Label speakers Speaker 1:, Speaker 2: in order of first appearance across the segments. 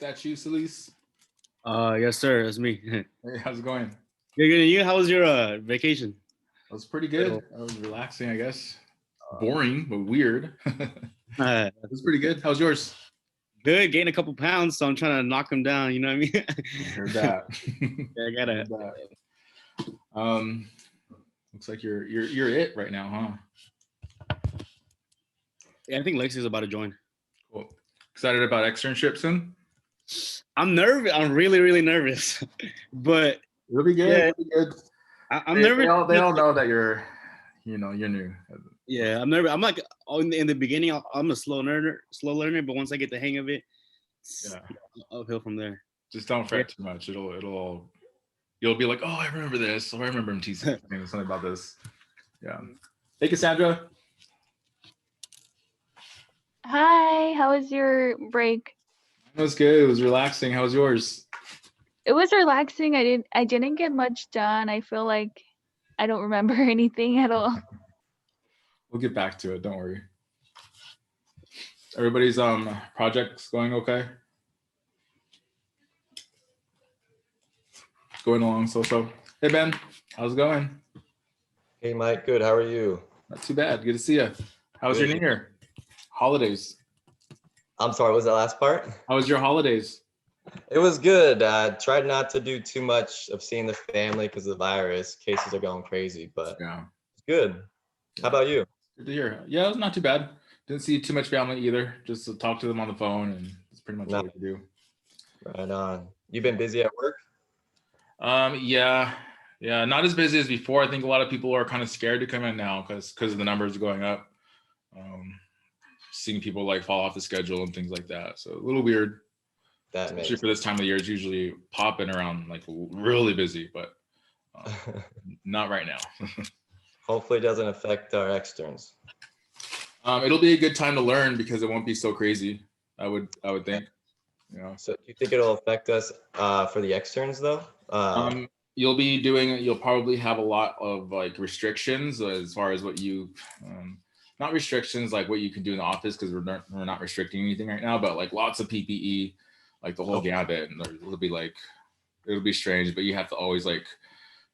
Speaker 1: That you, Celise?
Speaker 2: Yes, sir. That's me.
Speaker 1: Hey, how's it going?
Speaker 2: Good, good. And you? How was your vacation?
Speaker 1: That was pretty good. That was relaxing, I guess. Boring, but weird. It
Speaker 2: Uh,
Speaker 1: was pretty good. How's yours?
Speaker 2: Good. Gained a couple pounds, so I'm trying to knock them down. You know what I mean?
Speaker 1: I heard that.
Speaker 2: Yeah, I gotta.
Speaker 1: Heard that. Looks like you're it right now, huh?
Speaker 2: Yeah, I think Lexi's about to join.
Speaker 1: Cool. Excited about externship soon?
Speaker 2: I'm nervous. I'm really, really nervous. But
Speaker 1: It'll be good.
Speaker 2: yeah,
Speaker 1: It'll be good.
Speaker 2: I'm nervous.
Speaker 1: They all know that you're new.
Speaker 2: Yeah, I'm nervous. I'm like in the beginning. I'm a slow learner. But once I get the hang of it,
Speaker 1: Yeah.
Speaker 2: uphill from there.
Speaker 1: Just don't fret too much. You'll be like, oh, I remember this. Oh, I remember him teasing something about this. Yeah. Hey, Cassandra.
Speaker 3: Hi, how was your break?
Speaker 1: It was good. It was relaxing. How was yours?
Speaker 3: It was relaxing. I didn't get much done. I feel like I don't remember anything at all.
Speaker 1: We'll get back to it. Don't worry. Everybody's projects going okay? Going along so. Hey Ben, how's it going?
Speaker 4: Hey Mike, good. How are you?
Speaker 1: Not too bad. Good to see you. How was your New Year? Holidays.
Speaker 4: I'm sorry, what was that last part?
Speaker 1: How was your holidays?
Speaker 4: It was good. Tried not to do too much of seeing the family because of the virus. Cases are going crazy, but
Speaker 1: yeah,
Speaker 4: it's good. How about you?
Speaker 1: Good to hear. Yeah, it was not too bad. Didn't see too much family either. Just to talk to them on the phone, and that's pretty much all we do.
Speaker 4: Right on. You been busy at work?
Speaker 1: Yeah, not as busy as before. I think a lot of people are kind of scared to come in now because of the numbers going up. Seeing people like fall off the schedule and things like that. So a little weird. Especially for this time of the year, it's usually popping around like really busy, but not right now.
Speaker 4: Hopefully it doesn't affect our externs.
Speaker 1: It'll be a good time to learn because it won't be so crazy. I would think.
Speaker 4: So do you think it'll affect us for the externs though?
Speaker 1: You'll probably have a lot of like restrictions as far as what you not restrictions like what you can do in the office because we're not restricting anything right now, but like lots of PPE, like the whole gambit, and it'll be strange, but you have to always like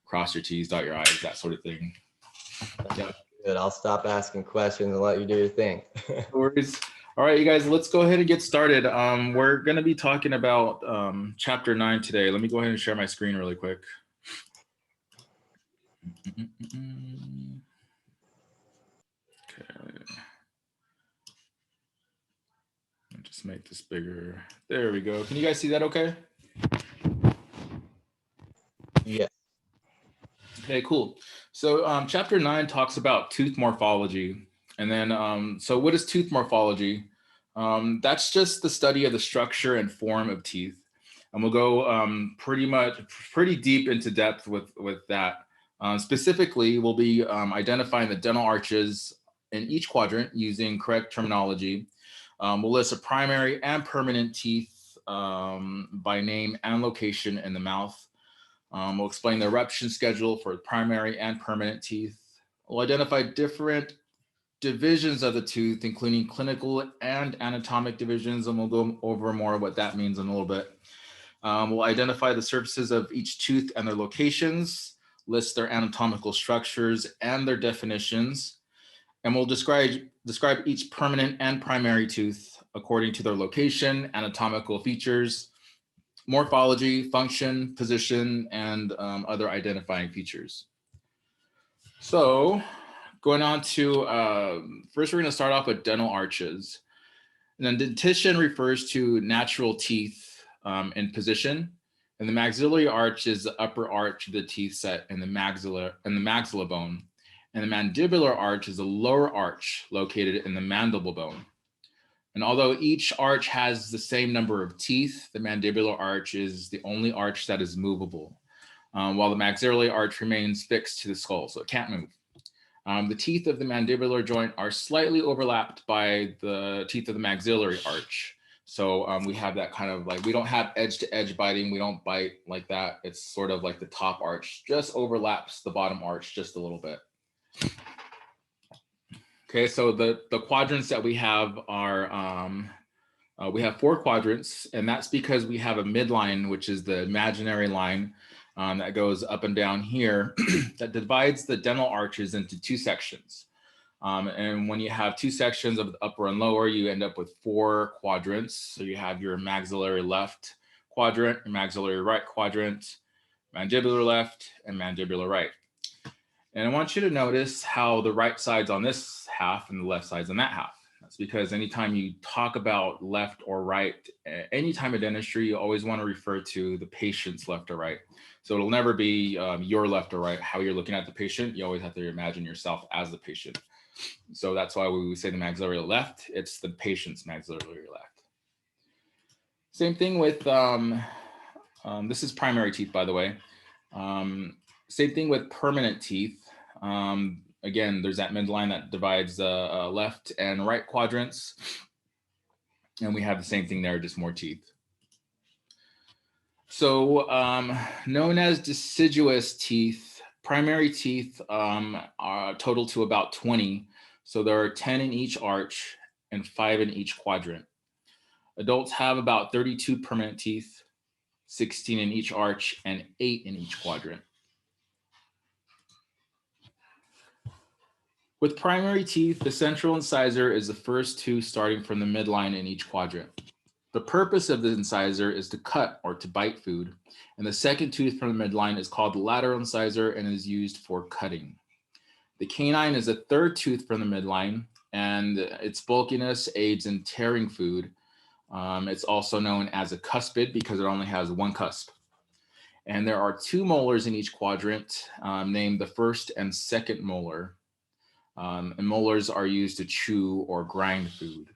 Speaker 1: cross your T's, dot your I's, that sort of thing.
Speaker 4: Yeah. Good. I'll stop asking questions and let you do your thing.
Speaker 1: No worries. All right, you guys, let's go ahead and get started. We're going to be talking about chapter 9 today. Let me go ahead and share my screen really quick. Okay. I'll just make this bigger. There we go. Can you guys see that okay?
Speaker 4: Yeah.
Speaker 1: Okay, cool. So chapter 9 talks about tooth morphology. And then, so what is tooth morphology? That's just the study of the structure and form of teeth. And we'll go pretty deep into depth with that. Specifically, we'll be identifying the dental arches in each quadrant using correct terminology. We'll list a primary and permanent teeth by name and location in the mouth. We'll explain the eruption schedule for primary and permanent teeth. We'll identify different divisions of the tooth, including clinical and anatomic divisions, and we'll go over more what that means in a little bit. We'll identify the surfaces of each tooth and their locations, list their anatomical structures and their definitions, and we'll describe each permanent and primary tooth according to their location, anatomical features, morphology, function, position, and other identifying features. So going on to, first we're going to start off with dental arches. And then dentition refers to natural teeth in position. And the maxillary arch is the upper arch of the teeth set in the maxilla bone. And the mandibular arch is the lower arch located in the mandible bone. And although each arch has the same number of teeth, the mandibular arch is the only arch that is movable, while the maxillary arch remains fixed to the skull, so it can't move. The teeth of the mandibular joint are slightly overlapped by the teeth of the maxillary arch. So we have that kind of like, we don't have edge to edge biting. We don't bite like that. It's sort of like the top arch just overlaps the bottom arch just a little bit. Okay, so the quadrants that we have are We have 4 quadrants, and that's because we have a midline, which is the imaginary line that goes up and down here that divides the dental arches into 2 sections. And when you have 2 sections of the upper and lower, you end up with 4 quadrants. So you have your maxillary left quadrant, your maxillary right quadrant, mandibular left, and mandibular right. And I want you to notice how the right side's on this half and the left side's on that half. That's because anytime you talk about left or right, any time of dentistry, you always want to refer to the patient's left or right. So it'll never be your left or right, how you're looking at the patient. You always have to imagine yourself as the patient. So that's why we say the maxillary left, it's the patient's maxillary left. Same thing with, this is primary teeth, by the way. Same thing with permanent teeth. Again, there's that midline that divides left and right quadrants. And we have the same thing there, just more teeth. So known as deciduous teeth, primary teeth are total to about 20. So there are 10 in each arch and 5 in each quadrant. Adults have about 32 permanent teeth, 16 in each arch and 8 in each quadrant. With primary teeth, the central incisor is the first tooth starting from the midline in each quadrant. The purpose of the incisor is to cut or to bite food, and the second tooth from the midline is called the lateral incisor and is used for cutting. The canine is the third tooth from the midline, and its bulkiness aids in tearing food. It's also known as a cuspid because it only has 1 cusp. And there are 2 molars in each quadrant, named the first and second molar. And molars are used to chew or grind food.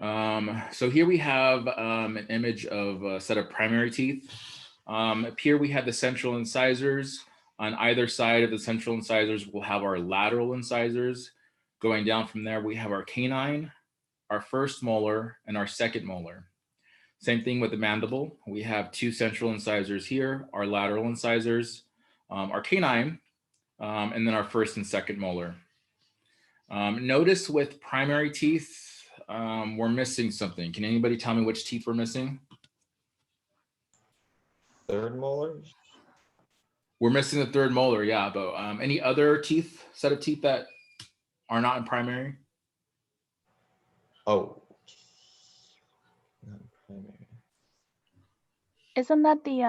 Speaker 1: So here we have an image of a set of primary teeth. Up here we have the central incisors. On either side of the central incisors, we'll have our lateral incisors. Going down from there, we have our canine, our first molar, and our second molar. Same thing with the mandible. We have 2 central incisors here, our lateral incisors, our canine, and then our first and second molar. Notice with primary teeth, we're missing something. Can anybody tell me which teeth we're missing?
Speaker 4: Third molar?
Speaker 1: We're missing the third molar, yeah, but any other teeth, set of teeth that are not in primary?
Speaker 4: Oh. Not primary.
Speaker 3: Isn't that the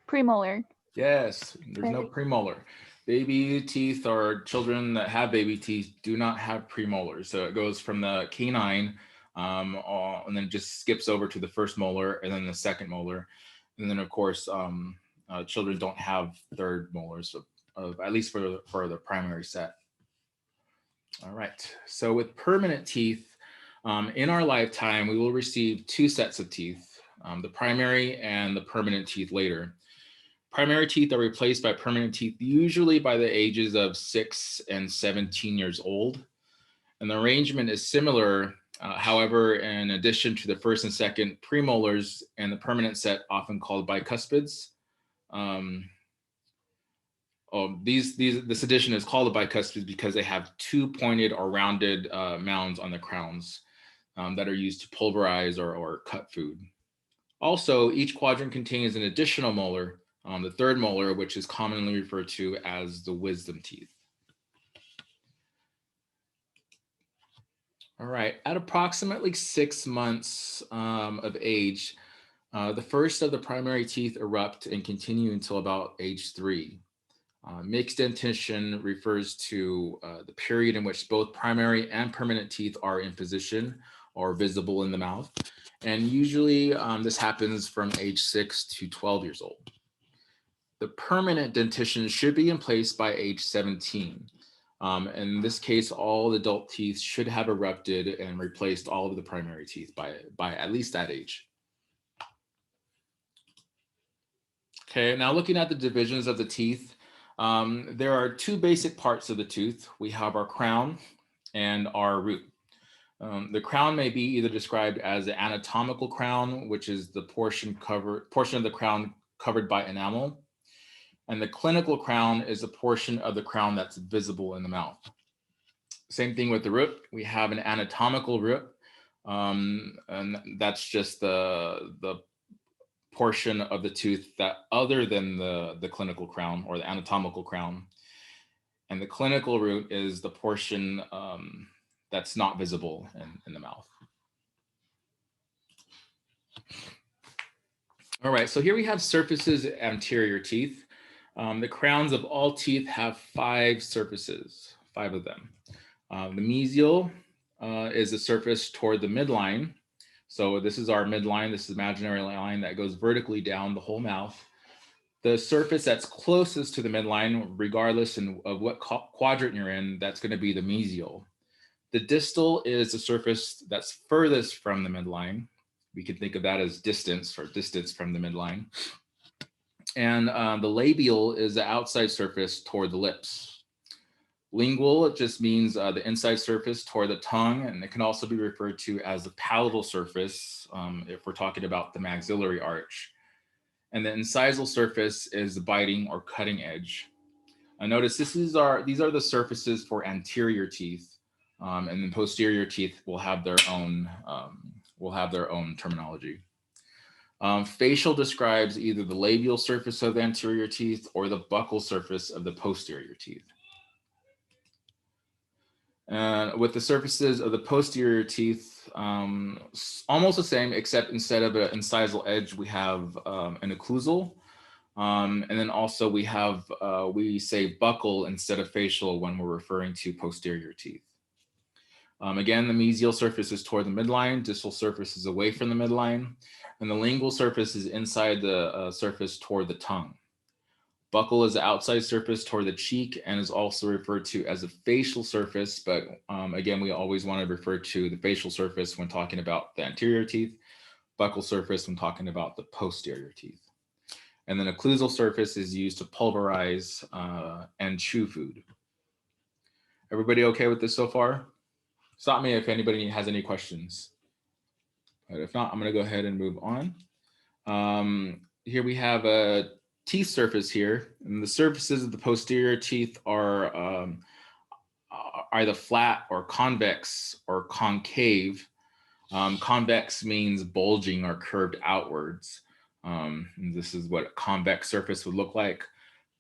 Speaker 3: premolar?
Speaker 1: Yes, there's no
Speaker 3: Right.
Speaker 1: premolar. Baby teeth or children that have baby teeth do not have premolars. So it goes from the canine and then just skips over to the first molar and then the second molar. And then of course, children don't have third molars, at least for the primary set. All right, so with permanent teeth, in our lifetime, we will receive 2 sets of teeth, the primary and the permanent teeth later. Primary teeth are replaced by permanent teeth, usually by the ages of 6 and 17 years old. And the arrangement is similar. However, in addition to the first and second premolars and the permanent set, often called bicuspids, this addition is called a bicuspid because they have 2 pointed or rounded mounds on the crowns that are used to pulverize or cut food. Also, each quadrant contains an additional molar, the third molar, which is commonly referred to as the wisdom teeth. All right, at approximately 6 months of age, the first of the primary teeth erupt and continue until about age 3. Mixed dentition refers to the period in which both primary and permanent teeth are in position or visible in the mouth. And usually this happens from age 6 to 12 years old. The permanent dentition should be in place by age 17. In this case, all adult teeth should have erupted and replaced all of the primary teeth by at least that age. Okay, now looking at the divisions of the teeth, there are 2 basic parts of the tooth. We have our crown and our root. The crown may be either described as the anatomical crown, which is the portion of the crown covered by enamel, and the clinical crown is a portion of the crown that's visible in the mouth. Same thing with the root. We have an anatomical root, and that's just the portion of the tooth that other than the clinical crown or the anatomical crown. And the clinical root is the portion that's not visible in the mouth. All right, so here we have surfaces of anterior teeth. The crowns of all teeth have 5 surfaces, 5 of them. The mesial is the surface toward the midline. So this is our midline. This is imaginary line that goes vertically down the whole mouth. The surface that's closest to the midline, regardless of what quadrant you're in, that's going to be the mesial. The distal is the surface that's furthest from the midline. We can think of that as distance or distance from the midline. And the labial is the outside surface toward the lips. Lingual, it just means the inside surface toward the tongue, and it can also be referred to as the palatal surface if we're talking about the maxillary arch. And the incisal surface is the biting or cutting edge. Notice these are the surfaces for anterior teeth, and then posterior teeth will have their own terminology. Facial describes either the labial surface of the anterior teeth or the buccal surface of the posterior teeth. With the surfaces of the posterior teeth, almost the same, except instead of an incisal edge, we have an occlusal. And then also we have, we say buccal instead of facial when we're referring to posterior teeth. Again, the mesial surface is toward the midline, distal surface is away from the midline, and the lingual surface is inside the surface toward the tongue. Buccal is the outside surface toward the cheek and is also referred to as a facial surface, but again, we always want to refer to the facial surface when talking about the anterior teeth, buccal surface when talking about the posterior teeth. And then occlusal surface is used to pulverize and chew food. Everybody okay with this so far? Stop me if anybody has any questions. But if not, I'm going to go ahead and move on. Here we have a teeth surface here, and the surfaces of the posterior teeth are either flat or convex or concave. Convex means bulging or curved outwards. And this is what a convex surface would look like.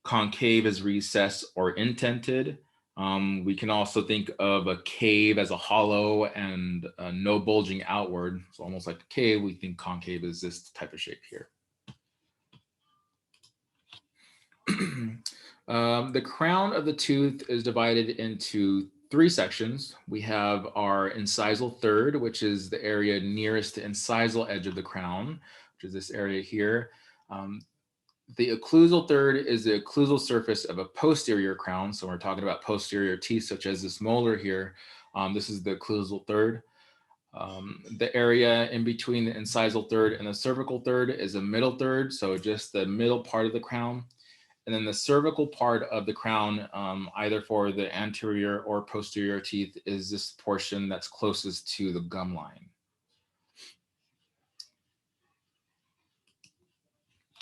Speaker 1: Concave is recessed or indented. We can also think of a cave as a hollow and no bulging outward. So almost like a cave, we think concave is this type of shape here. The crown of the tooth is divided into 3 sections. We have our incisal third, which is the area nearest the incisal edge of the crown, which is this area here. The occlusal third is the occlusal surface of a posterior crown. So we're talking about posterior teeth, such as this molar here. This is the occlusal third. The area in between the incisal third and the cervical third is a middle third. So just the middle part of the crown. And then the cervical part of the crown, either for the anterior or posterior teeth, is this portion that's closest to the gum line.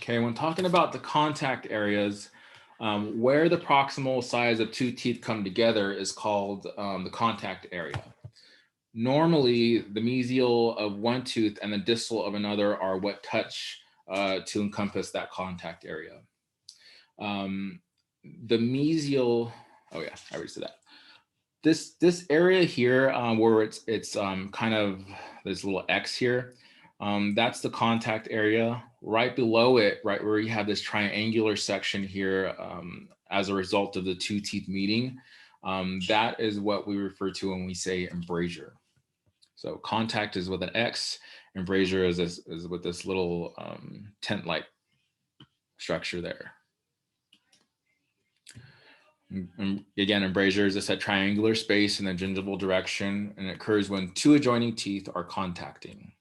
Speaker 1: Okay, when talking about the contact areas, where the proximal sides of 2 teeth come together is called the contact area. Normally, the mesial of one tooth and the distal of another are what touch to encompass that contact area. The mesial, oh yeah, I already said that. This area here where it's kind of this little X here, that's the contact area. Right below it, right where you have this triangular section here as a result of the 2 teeth meeting, that is what we refer to when we say embrasure. So contact is with an X, embrasure is with this little tent-like structure there. And again, embrasure is just a triangular space in a gingival direction, and it occurs when 2 adjoining teeth are contacting.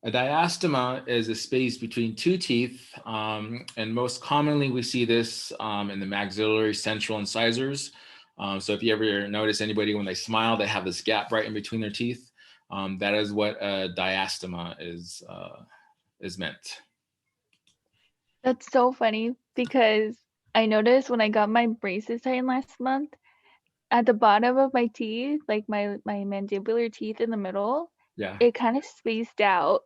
Speaker 1: A diastema is a space between 2 teeth, and most commonly we see this in the maxillary central incisors. So if you ever notice anybody when they smile, they have this gap right in between their teeth. That is what a diastema is meant.
Speaker 3: That's so funny because I noticed when I got my braces tightened last month, at the bottom of my teeth, like my mandibular teeth in the middle,
Speaker 1: Yeah.
Speaker 3: it kind of spaced out.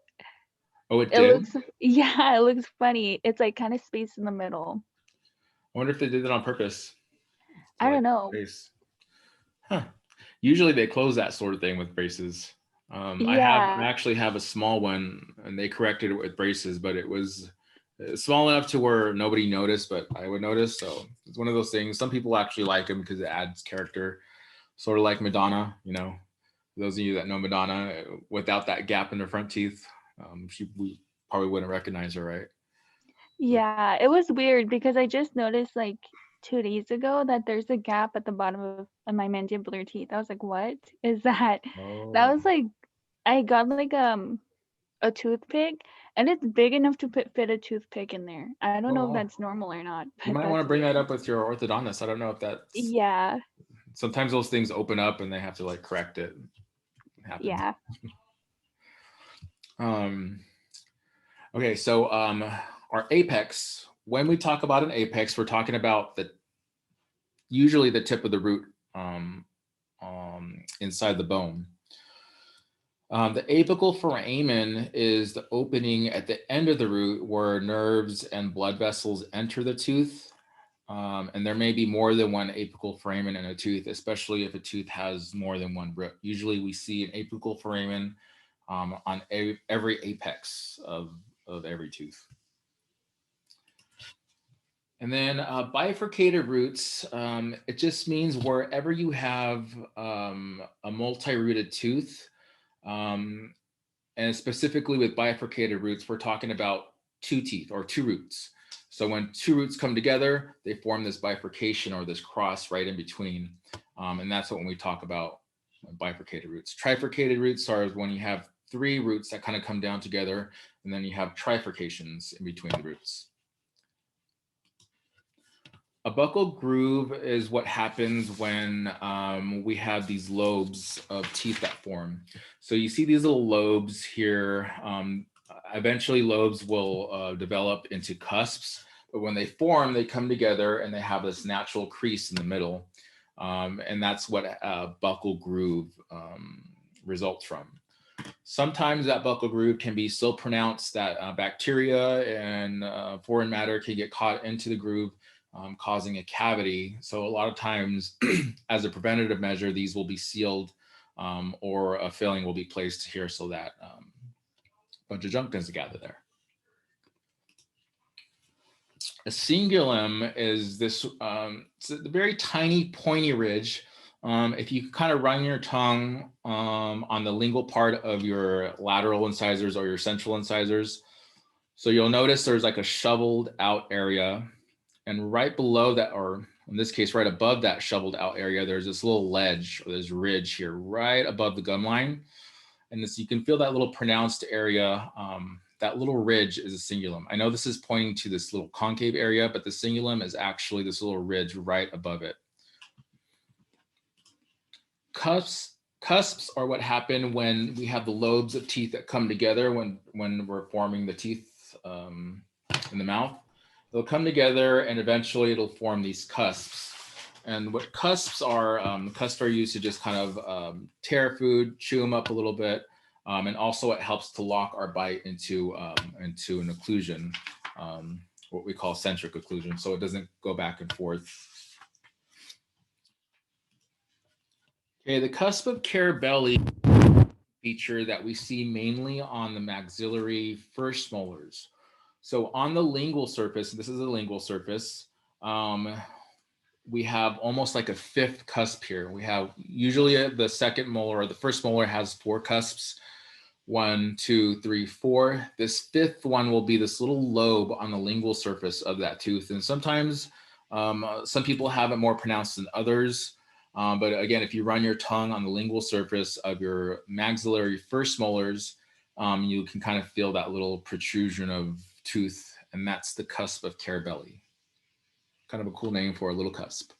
Speaker 1: Oh, it
Speaker 3: It
Speaker 1: did?
Speaker 3: looks, yeah, it looks funny. It's like kind of spaced in the middle.
Speaker 1: I wonder if they did it on purpose to
Speaker 3: I
Speaker 1: like
Speaker 3: don't know.
Speaker 1: brace. Huh. Usually they close that sort of thing with braces. I
Speaker 3: Yeah,
Speaker 1: actually have a small one, and they corrected it with braces, but it was small enough to where nobody noticed, but I would notice. So it's one of those things. Some people actually like them because it adds character, sort of like Madonna. You know, those of you that know Madonna, without that gap in her front teeth, we probably wouldn't recognize her, right?
Speaker 3: yeah. It was weird because I just noticed like 2 days ago that there's a gap at the bottom of my mandibular teeth. I was like, what is that? That
Speaker 1: Oh,
Speaker 3: was like, I got like a toothpick, and it's big enough to fit a toothpick in there. I don't
Speaker 1: oh
Speaker 3: know if
Speaker 1: wow.
Speaker 3: that's normal or not,
Speaker 1: You
Speaker 3: but
Speaker 1: might want
Speaker 3: that's
Speaker 1: to bring that
Speaker 3: weird.
Speaker 1: up with your orthodontist. I don't know if that's
Speaker 3: Yeah,
Speaker 1: sometimes those things open up and they have to like correct it. It happens.
Speaker 3: yeah.
Speaker 1: Um, okay, so our apex. When we talk about an apex, we're talking about the usually the tip of the root inside the bone. The apical foramen is the opening at the end of the root where nerves and blood vessels enter the tooth. And there may be more than one apical foramen in a tooth, especially if a tooth has more than one root. Usually we see an apical foramen on every apex of every tooth. And then bifurcated roots, it just means wherever you have a multi-rooted tooth, um, and specifically with bifurcated roots, we're talking about two teeth or two roots. So when two roots come together, they form this bifurcation or this cross right in between. And that's what when we talk about bifurcated roots. Trifurcated roots are when you have three roots that kind of come down together, and then you have trifurcations in between the roots. A buccal groove is what happens when we have these lobes of teeth that form. So you see these little lobes here. Eventually lobes will develop into cusps, but when they form, they come together and they have this natural crease in the middle. And that's what a buccal groove results from. Sometimes that buccal groove can be so pronounced that bacteria and foreign matter can get caught into the groove, causing a cavity. So a lot of times, as a preventative measure, these will be sealed or a filling will be placed here so that a bunch of junk doesn't gather there. A cingulum is this it's a very tiny pointy ridge. If you kind of run your tongue on the lingual part of your lateral incisors or your central incisors, so you'll notice there's like a shoveled out area, and right below that, or in this case, right above that shoveled out area, there's this little ledge or this ridge here right above the gum line. And this, you can feel that little pronounced area. That little ridge is a cingulum. I know this is pointing to this little concave area, but the cingulum is actually this little ridge right above it. Cusps are what happen when we have the lobes of teeth that come together when we're forming the teeth in the mouth. They'll come together and eventually it'll form these cusps. And what cusps are used to just kind of tear food, chew them up a little bit. And also it helps to lock our bite into an occlusion, what we call centric occlusion, so it doesn't go back and forth. Okay, the cusp of Carabelli feature that we see mainly on the maxillary first molars. So on the lingual surface, this is a lingual surface, we have almost like a fifth cusp here. We have usually the second molar or the first molar has four cusps. 1, 2, 3, 4. This fifth one will be this little lobe on the lingual surface of that tooth. And sometimes some people have it more pronounced than others. But again, if you run your tongue on the lingual surface of your maxillary first molars, you can kind of feel that little protrusion of tooth, and that's the cusp of Carabelli. Kind of a cool name for a little cusp.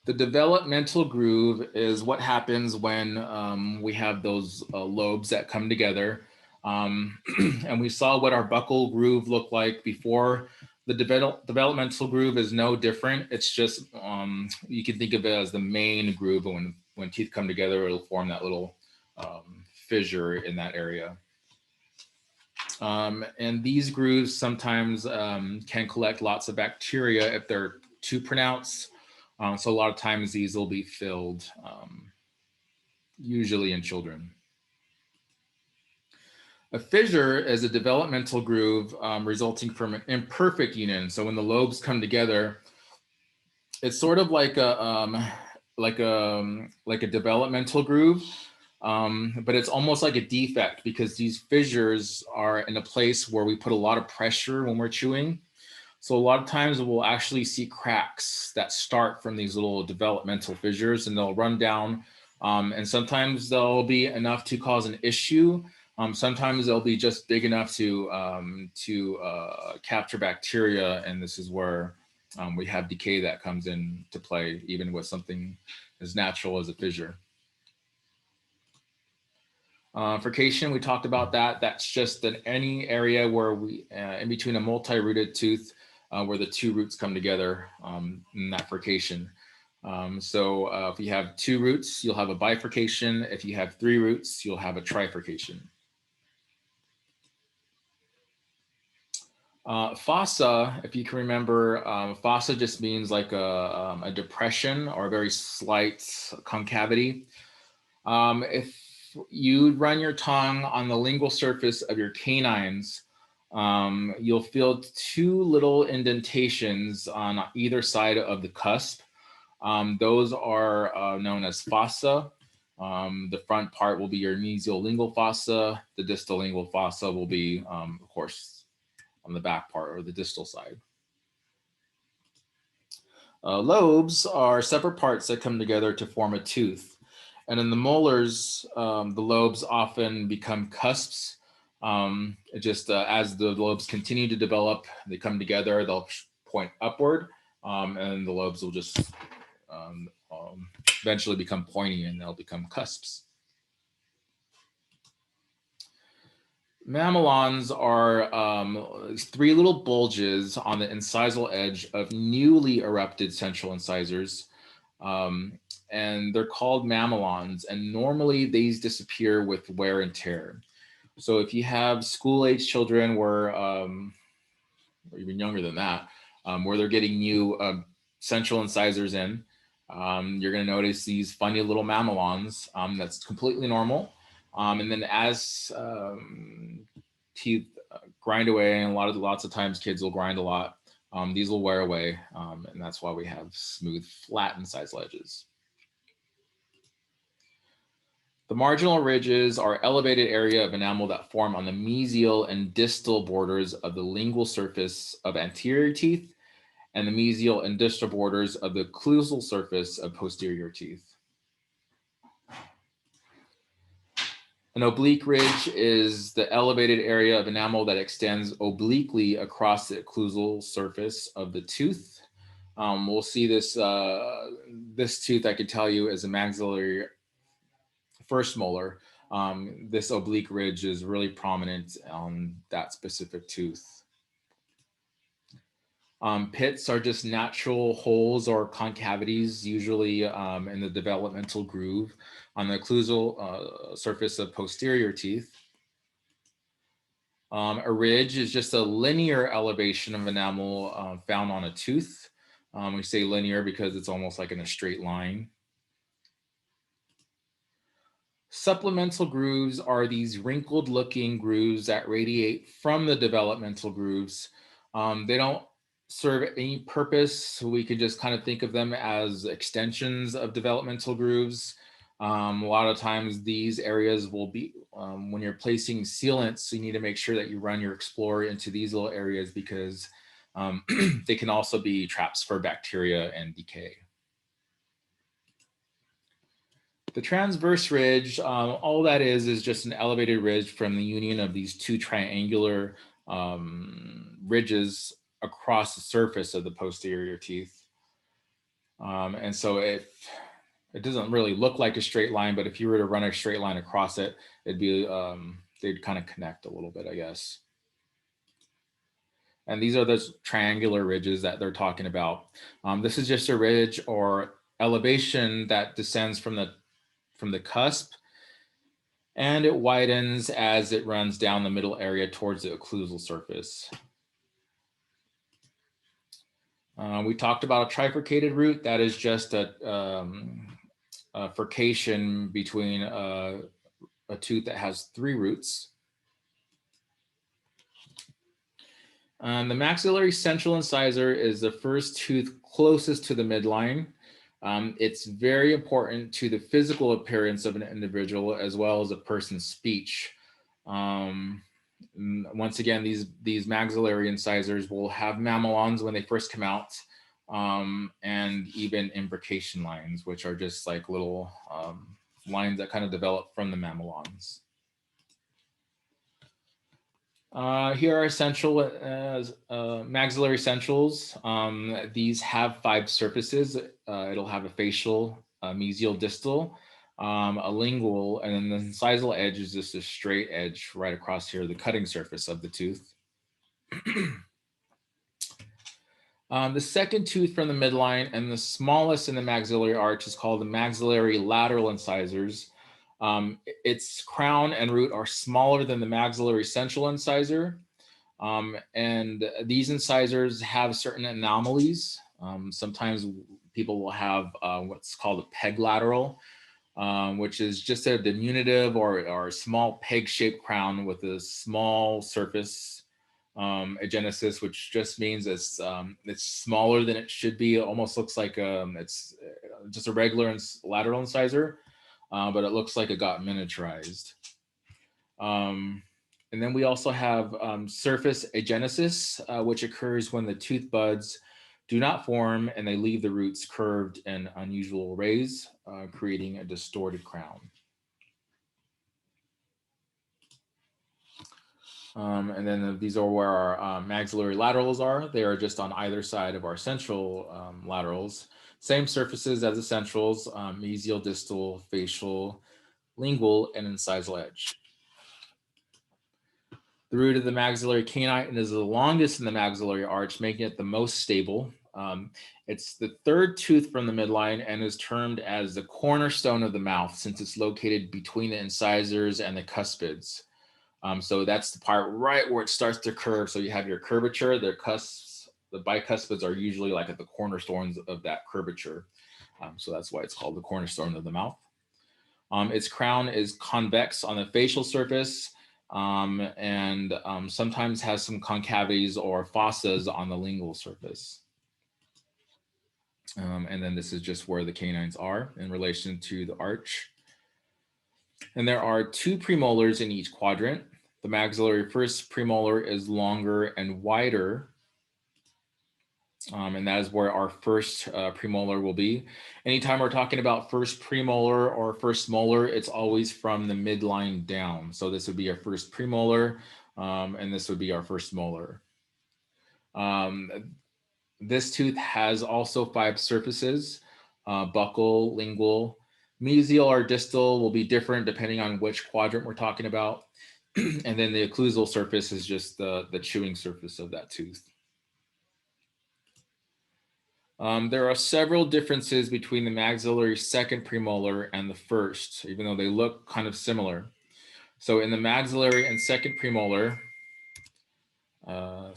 Speaker 1: The developmental groove is what happens when we have those lobes that come together. And we saw what our buccal groove looked like before The developmental groove is no different. It's just, you can think of it as the main groove. When teeth come together, it'll form that little fissure in that area. And these grooves sometimes can collect lots of bacteria if they're too pronounced. So a lot of times these will be filled, usually in children. A fissure is a developmental groove resulting from an imperfect union. So when the lobes come together, it's sort of like a developmental groove, but it's almost like a defect because these fissures are in a place where we put a lot of pressure when we're chewing. So a lot of times we'll actually see cracks that start from these little developmental fissures, and they'll run down. And sometimes they'll be enough to cause an issue. Sometimes they'll be just big enough to capture bacteria, and this is where we have decay that comes into play, even with something as natural as a fissure. Furcation, we talked about that. That's just in any area where we, in between a multi-rooted tooth, where the two roots come together in that furcation. So if you have two roots, you'll have a bifurcation. If you have three roots, you'll have a trifurcation. Fossa, if you can remember, fossa just means like a depression or a very slight concavity. If you run your tongue on the lingual surface of your canines, you'll feel two little indentations on either side of the cusp. Those are known as fossa. The front part will be your mesiolingual fossa. The distal lingual fossa will be, of course, on the back part or the distal side. Lobes are separate parts that come together to form a tooth. And in the molars, the lobes often become cusps. As the lobes continue to develop, they come together, they'll point upward, and the lobes will just eventually become pointy and they'll become cusps. Mamelons are three little bulges on the incisal edge of newly erupted central incisors. And they're called mamelons. And normally these disappear with wear and tear. So if you have school-age children or even younger than that, where they're getting new central incisors in, you're going to notice these funny little mamelons. That's completely normal. And then as teeth grind away, and lots of times kids will grind a lot, these will wear away, and that's why we have smooth, flat incisal edges. The marginal ridges are elevated area of enamel that form on the mesial and distal borders of the lingual surface of anterior teeth and the mesial and distal borders of the occlusal surface of posterior teeth. An oblique ridge is the elevated area of enamel that extends obliquely across the occlusal surface of the tooth. We'll see this, this tooth, I could tell you, is a maxillary first molar. This oblique ridge is really prominent on that specific tooth. Pits are just natural holes or concavities, usually in the developmental groove on the occlusal surface of posterior teeth. A ridge is just a linear elevation of enamel found on a tooth. We say linear because it's almost like in a straight line. Supplemental grooves are these wrinkled looking grooves that radiate from the developmental grooves. They don't serve any purpose, so we could just kind of think of them as extensions of developmental grooves. A lot of times these areas will be, when you're placing sealants, you need to make sure that you run your Explorer into these little areas because they can also be traps for bacteria and decay. The transverse ridge, all that is just an elevated ridge from the union of these two triangular ridges across the surface of the posterior teeth. And so it doesn't really look like a straight line, but if you were to run a straight line across it, it'd be, they'd kind of connect a little bit, I guess. And these are those triangular ridges that they're talking about. This is just a ridge or elevation that descends from the cusp, and it widens as it runs down the middle area towards the occlusal surface. We talked about a trifurcated root. That is just a furcation between a tooth that has 3 roots. The maxillary central incisor is the first tooth closest to the midline. It's very important to the physical appearance of an individual as well as a person's speech. Once again, these maxillary incisors will have mamelons when they first come out, and even imbrication lines, which are just like little lines that kind of develop from the mamelons. Here are central maxillary centrals. These have 5 surfaces. It'll have a facial, a mesial distal, a lingual, and then the incisal edge is just a straight edge right across here, the cutting surface of the tooth. The second tooth from the midline and the smallest in the maxillary arch is called the maxillary lateral incisors. Its crown and root are smaller than the maxillary central incisor. And these incisors have certain anomalies. Sometimes people will have what's called a peg lateral, which is just a diminutive or a small peg-shaped crown with a small surface agenesis, which just means it's smaller than it should be. It almost looks like it's just a regular lateral incisor, but it looks like it got miniaturized. And then we also have surface agenesis, which occurs when the tooth buds do not form and they leave the roots curved in unusual rays, creating a distorted crown. And then these are where our maxillary laterals are. They are just on either side of our central laterals. Same surfaces as the centrals, mesial, distal, facial, lingual, and incisal edge. The root of the maxillary canine is the longest in the maxillary arch, making it the most stable. It's the third tooth from the midline and is termed as the cornerstone of the mouth since it's located between the incisors and the cuspids. So that's the part right where it starts to curve. So you have your curvature, the cusps, the bicuspids are usually like at the cornerstones of that curvature. So that's why it's called the cornerstone of the mouth. Its crown is convex on the facial surface, and sometimes has some concavities or fossas on the lingual surface. And then this is just where the canines are in relation to the arch. And there are 2 premolars in each quadrant. The maxillary first premolar is longer and wider. And that is where our first premolar will be. Anytime we're talking about first premolar or first molar, it's always from the midline down. So this would be our first premolar, and this would be our first molar. This tooth has also 5 surfaces, buccal, lingual. Mesial or distal will be different depending on which quadrant we're talking about. And then the occlusal surface is just the chewing surface of that tooth. There are several differences between the maxillary second premolar and the first, even though they look kind of similar. So in the maxillary and second premolar, in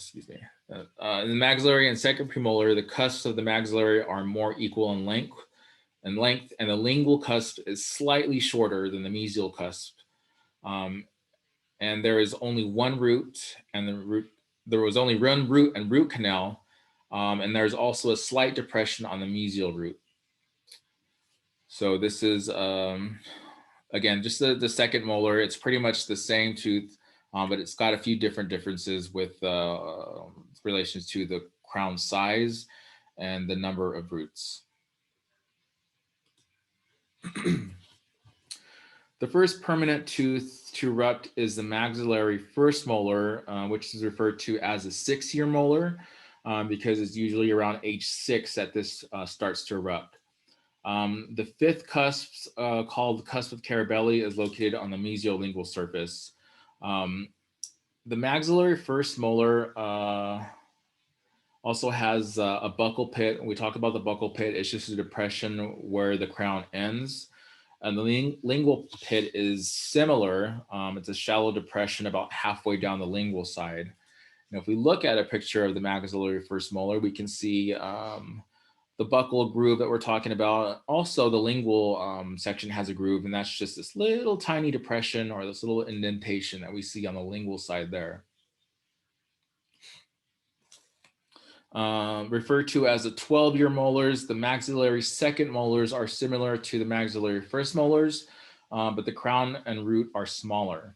Speaker 1: the maxillary and second premolar, the cusps of the maxillary are more equal in length, and the lingual cusp is slightly shorter than the mesial cusp. And there is only one root, and there was only one root and root canal, and there's also a slight depression on the mesial root. So this is, again, just the second molar. It's pretty much the same tooth, but it's got a few different differences with relations to the crown size and the number of roots. The first permanent tooth to erupt is the maxillary first molar, which is referred to as a 6-year molar, because it's usually around age 6 that this starts to erupt. The 5th cusp, called the cusp of Carabelli, is located on the mesiolingual surface. The maxillary first molar Also has a buccal pit. When we talk about the buccal pit, it's just a depression where the crown ends. And the lingual pit is similar. It's a shallow depression about halfway down the lingual side. And if we look at a picture of the maxillary first molar, we can see the buccal groove that we're talking about. Also, the lingual section has a groove, and that's just this little tiny depression or this little indentation that we see on the lingual side there. Referred to as the 12-year molars, the maxillary second molars are similar to the maxillary first molars, but the crown and root are smaller.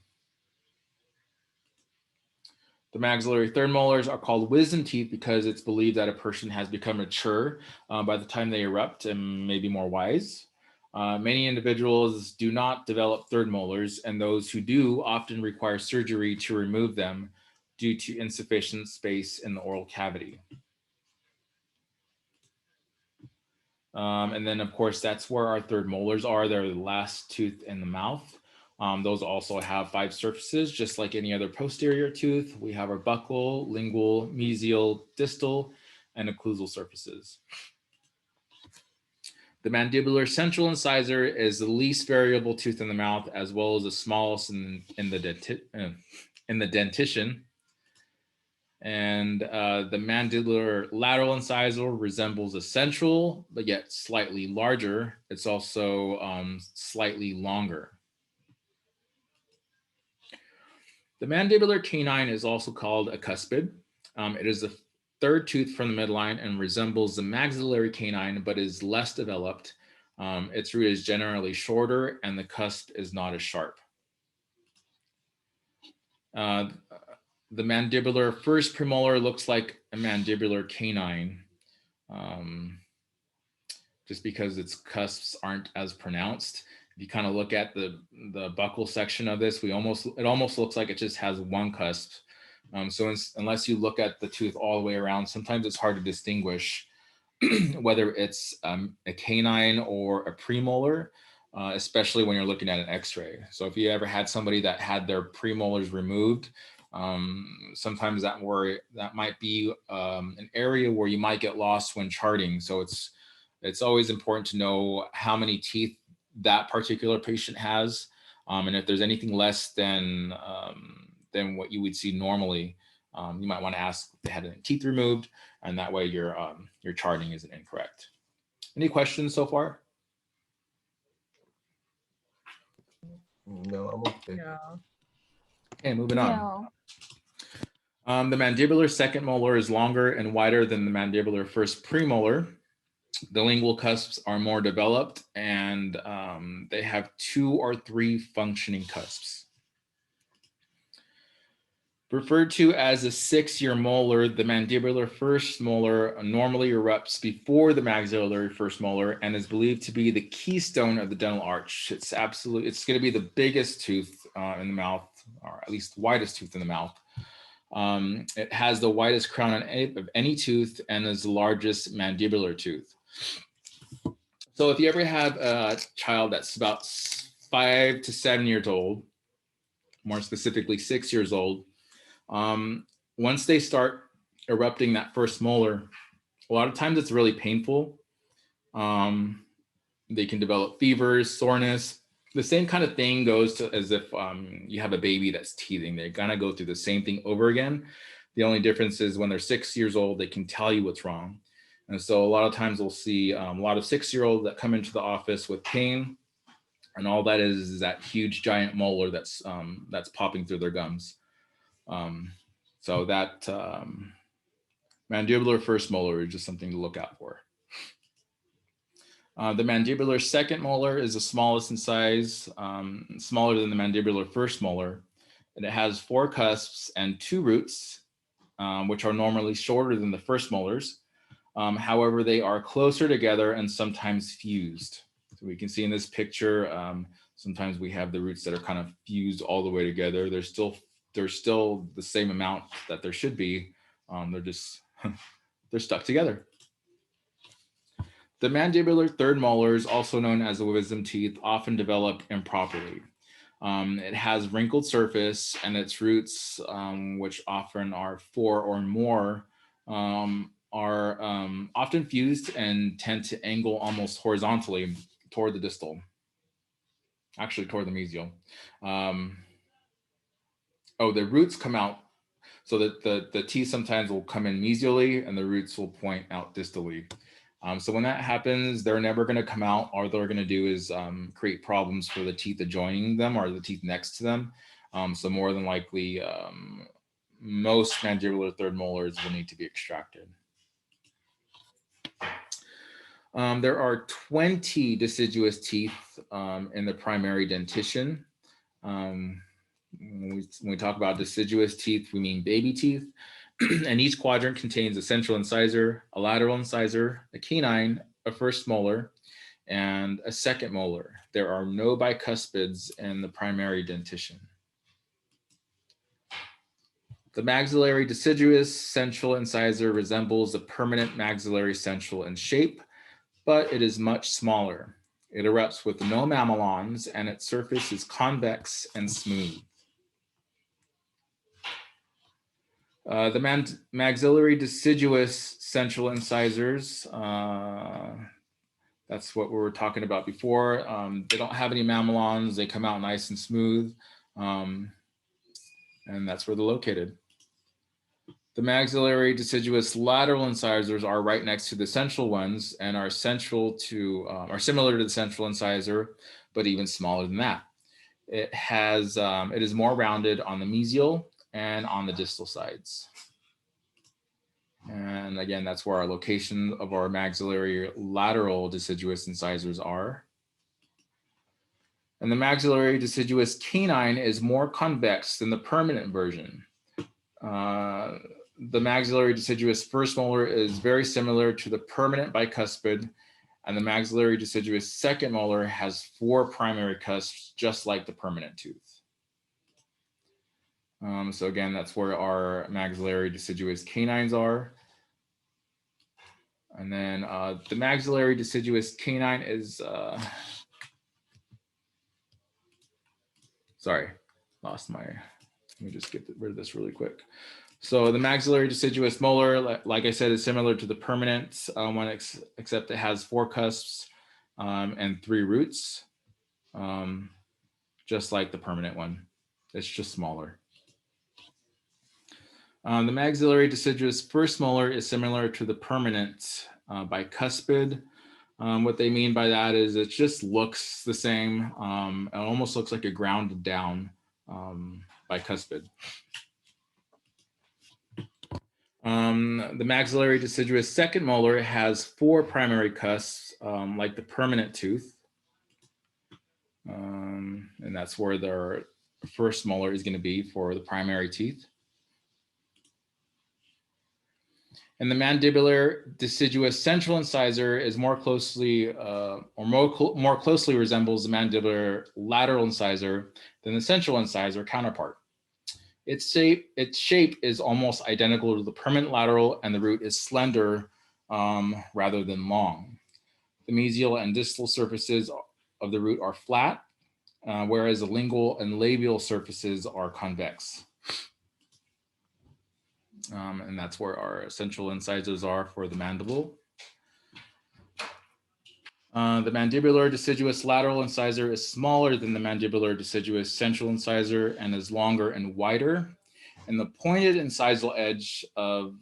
Speaker 1: The maxillary third molars are called wisdom teeth because it's believed that a person has become mature by the time they erupt and maybe more wise. Many individuals do not develop third molars, and those who do often require surgery to remove them due to insufficient space in the oral cavity. And then, of course, that's where our third molars are. They're the last tooth in the mouth. Those also have 5 surfaces, just like any other posterior tooth. We have our buccal, lingual, mesial, distal, and occlusal surfaces. The mandibular central incisor is the least variable tooth in the mouth, as well as the smallest in the dentition. And the mandibular lateral incisor resembles a central, but yet slightly larger. It's also slightly longer. The mandibular canine is also called a cuspid. It is the third tooth from the midline and resembles the maxillary canine, but is less developed. Its root is generally shorter and the cusp is not as sharp. The mandibular first premolar looks like a mandibular canine, just because its cusps aren't as pronounced. If you kind of look at the buccal section of this, it almost looks like it just has one cusp. So unless you look at the tooth all the way around, sometimes it's hard to distinguish whether it's a canine or a premolar, especially when you're looking at an x-ray. So if you ever had somebody that had their premolars removed, sometimes that might be an area where you might get lost when charting. So it's always important to know how many teeth that particular patient has, and if there's anything less than what you would see normally, you might want to ask if they had any teeth removed, and that way your charting isn't incorrect. Any questions so far?
Speaker 4: No, I'm okay.
Speaker 5: Yeah.
Speaker 1: Okay, moving on.
Speaker 3: No.
Speaker 1: The mandibular second molar is longer and wider than the mandibular first premolar. The lingual cusps are more developed, and they have 2 or 3 functioning cusps. Referred to as a 6-year molar, the mandibular first molar normally erupts before the maxillary first molar and is believed to be the keystone of the dental arch. It's going to be the biggest tooth in the mouth, or at least the widest tooth in the mouth. It has the widest crown of any tooth and is the largest mandibular tooth. So if you ever have a child that's about 5 to 7 years old, more specifically 6 years old, once they start erupting that first molar, a lot of times it's really painful. They can develop fevers, soreness. The same kind of thing goes to as if you have a baby that's teething. They're gonna go through the same thing over again. The only difference is when they're 6 years old, they can tell you what's wrong. And so a lot of times we'll see a lot of 6-year-olds that come into the office with pain, and all that is that huge giant molar that's popping through their gums. So that mandibular first molar is just something to look out for. The mandibular second molar is the smallest in size, smaller than the mandibular first molar, and it has 4 cusps and 2 roots, which are normally shorter than the first molars. However, they are closer together and sometimes fused. So we can see in this picture, sometimes we have the roots that are kind of fused all the way together. They're still the same amount that there should be. They're stuck together. The mandibular third molars, also known as the wisdom teeth, often develop improperly. It has wrinkled surface, and its roots, which often are 4 or more, are often fused and tend to angle almost horizontally toward the distal, actually toward the mesial. The roots come out, so that the teeth sometimes will come in mesially and the roots will point out distally. So when that happens, they're never going to come out. All they're going to do is create problems for the teeth adjoining them or the teeth next to them. So more than likely, most mandibular third molars will need to be extracted. There are 20 deciduous teeth in the primary dentition. When we talk about deciduous teeth, we mean baby teeth. And each quadrant contains a central incisor, a lateral incisor, a canine, a first molar, and a second molar. There are no bicuspids in the primary dentition. The maxillary deciduous central incisor resembles the permanent maxillary central in shape, but it is much smaller. It erupts with no mamelons and its surface is convex and smooth. The maxillary deciduous central incisors, that's what we were talking about before. They don't have any mamelons. They come out nice and smooth. And that's where they're located. The maxillary deciduous lateral incisors are right next to the central ones and are similar to the central incisor, but even smaller than that. It is more rounded on the mesial and on the distal sides. And again, that's where our location of our maxillary lateral deciduous incisors are. And the maxillary deciduous canine is more convex than the permanent version. The maxillary deciduous first molar is very similar to the permanent bicuspid, and the maxillary deciduous second molar has 4 primary cusps, just like the permanent tooth. So again, that's where our maxillary deciduous canines are. And then the maxillary deciduous canine is, sorry, lost my, let me just get rid of this really quick. So the maxillary deciduous molar, like I said, is similar to the permanent one, except it has 4 cusps and 3 roots, just like the permanent one. It's just smaller. The maxillary deciduous first molar is similar to the permanent bicuspid. What they mean by that is it just looks the same. It almost looks like a grounded down bicuspid. The maxillary deciduous second molar has 4 primary cusps, like the permanent tooth. And that's where their first molar is going to be for the primary teeth. And the mandibular deciduous central incisor is more closely resembles the mandibular lateral incisor than the central incisor counterpart. Its shape is almost identical to the permanent lateral, and the root is slender rather than long. The mesial and distal surfaces of the root are flat, whereas the lingual and labial surfaces are convex. And that's where our central incisors are for the mandible. The mandibular deciduous lateral incisor is smaller than the mandibular deciduous central incisor and is longer and wider. And the pointed incisal edge of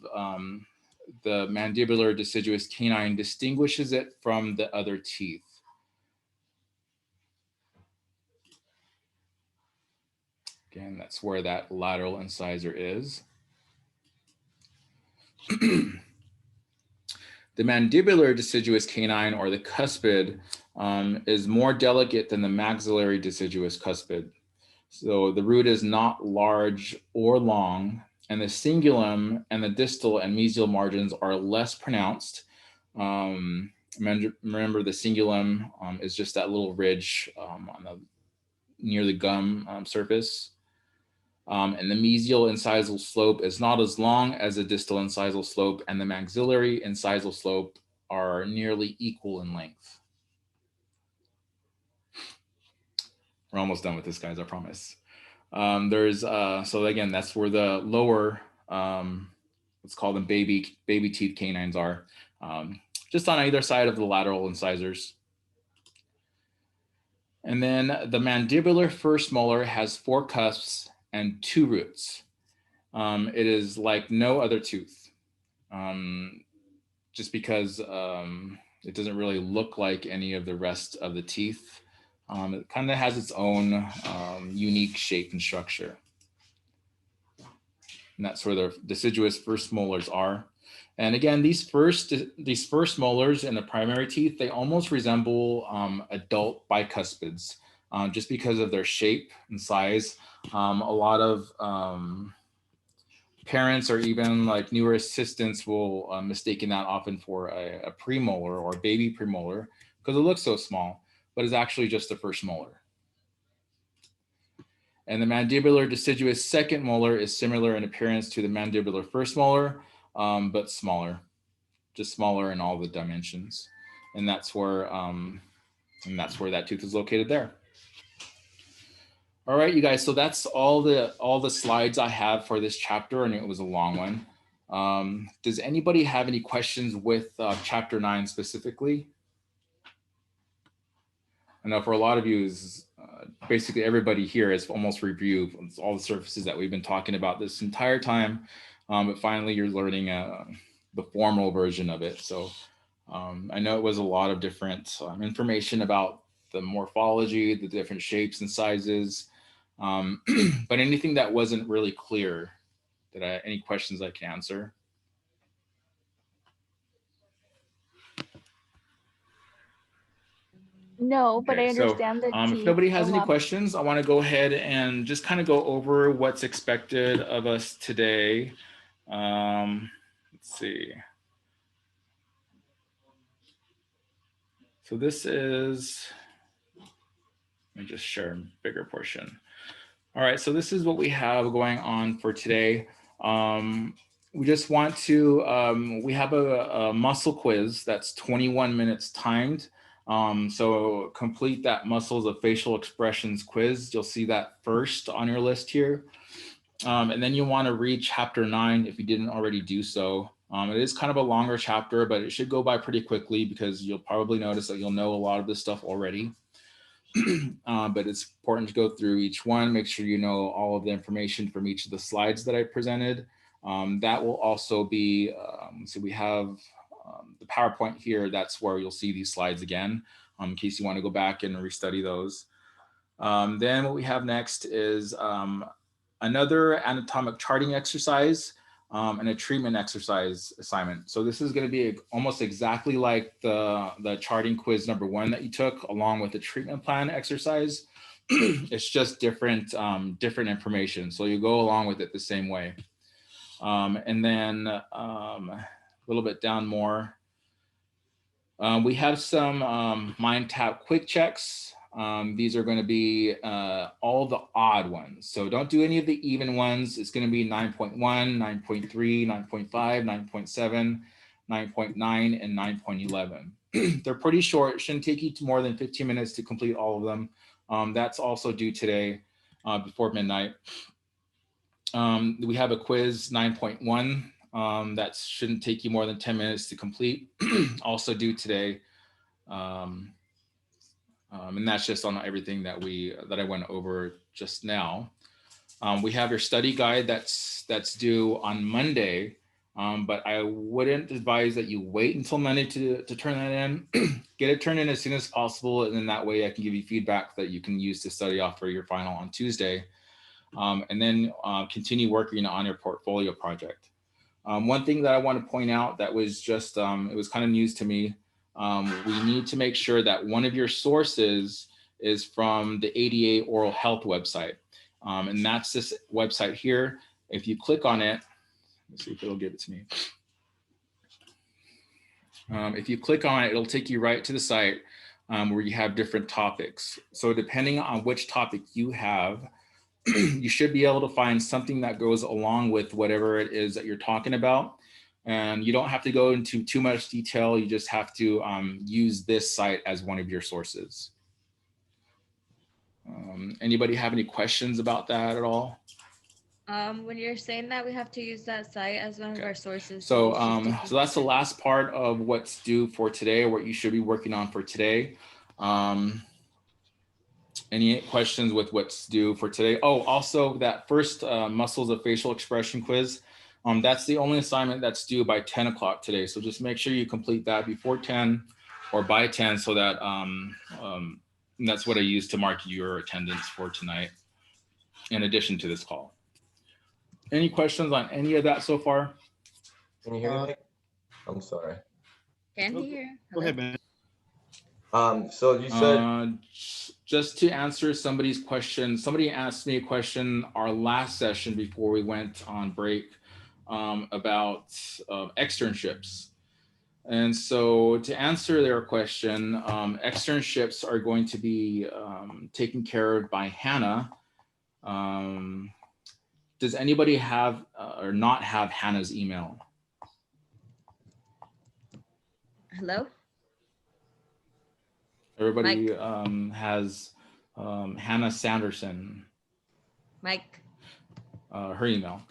Speaker 1: the mandibular deciduous canine distinguishes it from the other teeth. Again, that's where that lateral incisor is. The mandibular deciduous canine, or the cuspid, is more delicate than the maxillary deciduous cuspid. So the root is not large or long, and the cingulum and the distal and mesial margins are less pronounced. Remember, the cingulum is just that little ridge near the gum surface. And the mesial incisal slope is not as long as the distal incisal slope, and the maxillary incisal slope are nearly equal in length. We're almost done with this, guys, I promise. So again, that's where the lower let's call them baby teeth canines are, just on either side of the lateral incisors. And then the mandibular first molar has 4 cusps and 2 roots. It is like no other tooth, just because it doesn't really look like any of the rest of the teeth. It kind of has its own unique shape and structure. And that's where the deciduous first molars are. And again, these first molars in the primary teeth, they almost resemble adult bicuspids, just because of their shape and size. A lot of parents or even like newer assistants will mistaken that often for a premolar or baby premolar because it looks so small, but it's actually just the first molar. And the mandibular deciduous second molar is similar in appearance to the mandibular first molar, but smaller, just smaller in all the dimensions. And that's where that tooth is located there. All right, you guys, so that's all the slides I have for this chapter, and it was a long one. Does anybody have any questions with chapter 9 specifically? I know for a lot of you, basically everybody here has almost reviewed all the surfaces that we've been talking about this entire time, but finally you're learning the formal version of it. So I know it was a lot of different information about the morphology, the different shapes and sizes, but anything that wasn't really clear, any questions I can answer?
Speaker 3: No, but
Speaker 1: Okay,
Speaker 3: I understand the
Speaker 1: if
Speaker 3: teeth
Speaker 1: nobody
Speaker 3: a
Speaker 1: has any
Speaker 3: lot.
Speaker 1: questions, I want to go ahead and just kind of go over what's expected of us today. Let's see. So this is, let me just share a bigger portion. All right, so this is what we have going on for today. We just want to, we have a muscle quiz that's 21 minutes timed. So complete that muscles of facial expressions quiz. You'll see that first on your list here. And then you want to read chapter 9 if you didn't already do so. It is kind of a longer chapter, but it should go by pretty quickly because you'll probably notice that you'll know a lot of this stuff already. But it's important to go through each one, make sure you know all of the information from each of the slides that I presented. That will also be, so we have the PowerPoint here, that's where you'll see these slides again, in case you want to go back and restudy those. Then what we have next is another anatomic charting exercise and a treatment exercise assignment. So this is going to be almost exactly like the charting quiz number 1 that you took, along with the treatment plan exercise. It's just different information. So you go along with it the same way. And then a little bit down more, we have some mind tap quick checks. These are going to be all the odd ones. So don't do any of the even ones. It's going to be 9.1, 9.3, 9.5, 9.7, 9.9, and 9.11. They're pretty short. It shouldn't take you more than 15 minutes to complete all of them. That's also due today before midnight. We have a quiz 9.1 that shouldn't take you more than 10 minutes to complete, also due today. And that's just on everything that I went over just now. We have your study guide that's due on Monday, but I wouldn't advise that you wait until Monday to turn that in. Get it turned in as soon as possible, and then that way I can give you feedback that you can use to study off for your final on Tuesday. And then continue working on your portfolio project. One thing that I want to point out that was just, it was kind of news to me. We need to make sure that one of your sources is from the ADA Oral Health website. And that's this website here. If you click on it, let's see if it'll give it to me. If you click on it, it'll take you right to the site where you have different topics. So depending on which topic you have, you should be able to find something that goes along with whatever it is that you're talking about. And you don't have to go into too much detail. You just have to use this site as one of your sources. Anybody have any questions about that at all?
Speaker 5: When you're saying that, we have to use that site as one of
Speaker 1: Okay.
Speaker 5: our sources.
Speaker 1: So,
Speaker 5: it's just taking
Speaker 1: so that's the
Speaker 5: pictures.
Speaker 1: last part of what's due for today, or what you should be working on for today. Any questions with what's due for today? Oh, also that first muscles of facial expression quiz. That's the only assignment that's due by 10 o'clock today. So just make sure you complete that before 10 or by 10, so that and that's what I use to mark your attendance for tonight, in addition to this call. Any questions on any of that so far?
Speaker 4: Can you hear me, Mike? I'm sorry.
Speaker 5: Can
Speaker 2: Go-
Speaker 5: hear.
Speaker 2: Go ahead, man.
Speaker 4: So you said
Speaker 1: Just to answer somebody's question, somebody asked me a question our last session before we went on break about externships. And so to answer their question, externships are going to be taken care of by Hannah. Does anybody have or not have Hannah's email?
Speaker 5: Hello?
Speaker 1: Everybody has Hannah Sanderson,
Speaker 5: Mike.
Speaker 1: her email.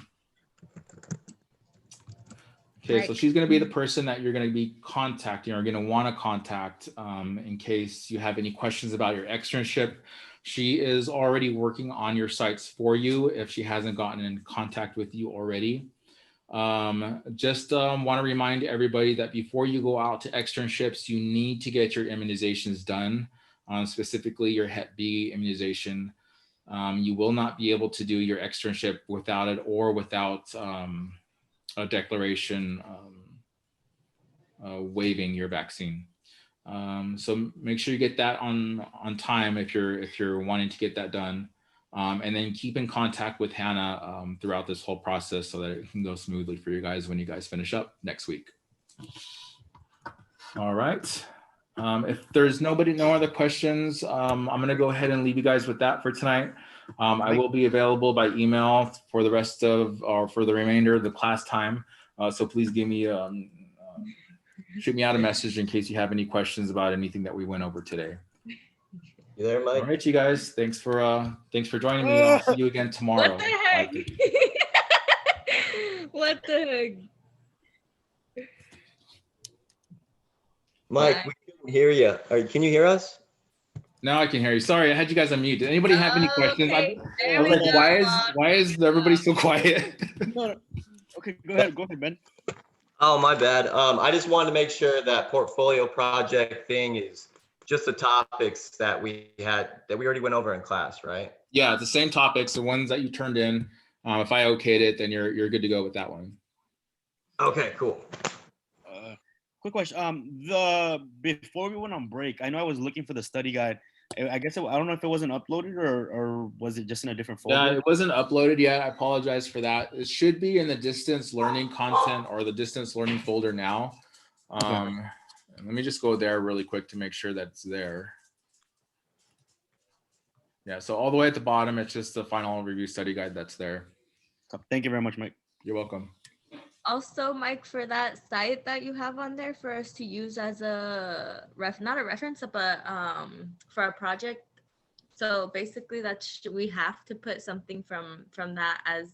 Speaker 1: Okay, so
Speaker 5: Mike.
Speaker 1: she's going to be the person that you're going to be contacting, or going to want to contact in case you have any questions about your externship. She is already working on your sites for you if she hasn't gotten in contact with you already. Just want to remind everybody that before you go out to externships, you need to get your immunizations done, specifically your Hep B immunization. You will not be able to do your externship without it, or without a declaration waiving your vaccine. So make sure you get that on time if you're wanting to get that done. And then keep in contact with Hannah throughout this whole process so that it can go smoothly for you guys when you guys finish up next week. All right. If there's no other questions, I'm going to go ahead and leave you guys with that for tonight. I will be available by email for the rest of, or for the remainder of the class time. So please give me, shoot me out a message in case you have any questions about anything that we went over today.
Speaker 4: you there, Mike?
Speaker 1: All right, you guys. Thanks for joining me. I'll see you again tomorrow.
Speaker 5: What the heck?
Speaker 1: 5:30.
Speaker 5: What the heck?
Speaker 4: Mike,
Speaker 5: Bye.
Speaker 4: we couldn't hear you. Can you hear us?
Speaker 1: Now I can hear you. Sorry, I had you guys on mute. Did anybody have any questions?
Speaker 5: Okay,
Speaker 1: I
Speaker 5: there
Speaker 1: was
Speaker 5: we
Speaker 1: like,
Speaker 5: go.
Speaker 1: why is everybody so quiet?
Speaker 2: No. Okay, go ahead, Ben.
Speaker 4: Oh, my bad. I just wanted to make sure that portfolio project thing is just the topics that we already went over in class, right?
Speaker 1: Yeah, the same topics, the ones that you turned in. If I okayed it, then you're good to go with that one.
Speaker 4: Okay, cool.
Speaker 2: Quick question. Before we went on break, I know I was looking for the study guide. I guess I don't know if it wasn't uploaded or was it just in a different folder?
Speaker 1: Yeah, it wasn't uploaded yet. I apologize for that. It should be in the distance learning content or the distance learning folder now. Let me just go there really quick to make sure that's there. Yeah, so all the way at the bottom, it's just the final review study guide that's there.
Speaker 2: Thank you very much, Mike.
Speaker 1: You're welcome.
Speaker 5: Also, Mike, for that site that you have on there for us to use as a not a reference, but for our project. So basically, we have to put something from that as.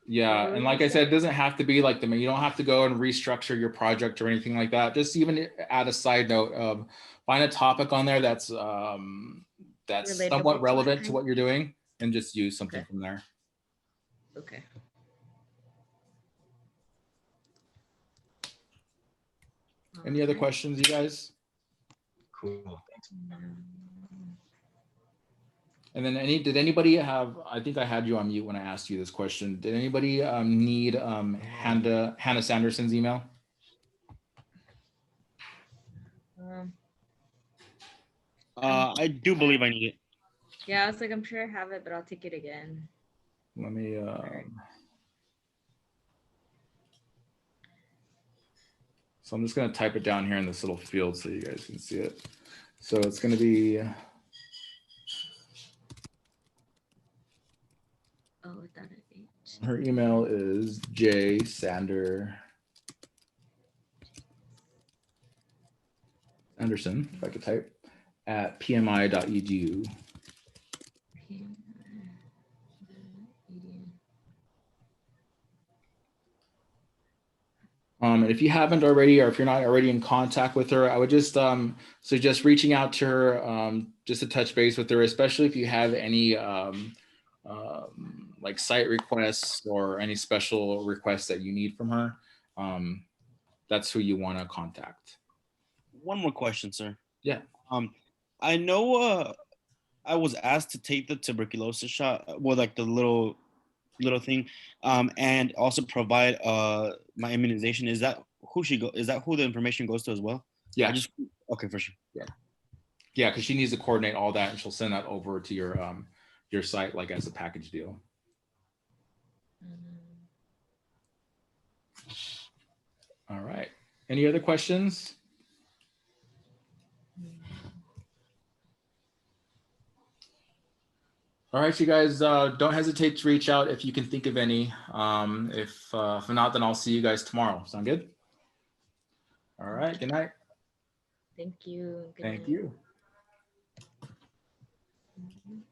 Speaker 1: Yeah, and like I said, it doesn't have to be like you don't have to go and restructure your project or anything like that. Just even add a side note of find a topic on there that's somewhat relevant to what you're doing, and just use something from there.
Speaker 5: Okay.
Speaker 1: Any other questions, you guys?
Speaker 4: Cool. Thanks.
Speaker 1: And then did anybody have, I think I had you on mute when I asked you this question. Did anybody need Hannah Sanderson's email?
Speaker 2: I do believe I need it.
Speaker 5: Yeah, I was like, I'm sure I have it, but I'll take it again.
Speaker 1: Let me, so I'm just going to type it down here in this little field so you guys can see it. So it's going to be.
Speaker 5: Oh, without an H.
Speaker 1: Her email is jsander Anderson, if I could type, at pmi.edu. And if you haven't already, or if you're not already in contact with her, I would just suggest reaching out to her just to touch base with her, especially if you have any like site requests or any special requests that you need from her. That's who you want to contact.
Speaker 2: One more question, sir.
Speaker 1: Yeah.
Speaker 2: I know I was asked to take the tuberculosis shot, well, like the little thing, and also provide my immunization. Is that who is that who the information goes to as well?
Speaker 1: Yeah.
Speaker 2: Okay, for sure.
Speaker 1: Yeah, because she needs to coordinate all that, and she'll send that over to your site like as a package deal. All right. Any other questions? All right, you guys, don't hesitate to reach out if you can think of any. If not, then I'll see you guys tomorrow. Sound good? All right. Good night.
Speaker 5: Thank you. Good
Speaker 1: Thank
Speaker 5: night.
Speaker 1: you.
Speaker 5: Mhm.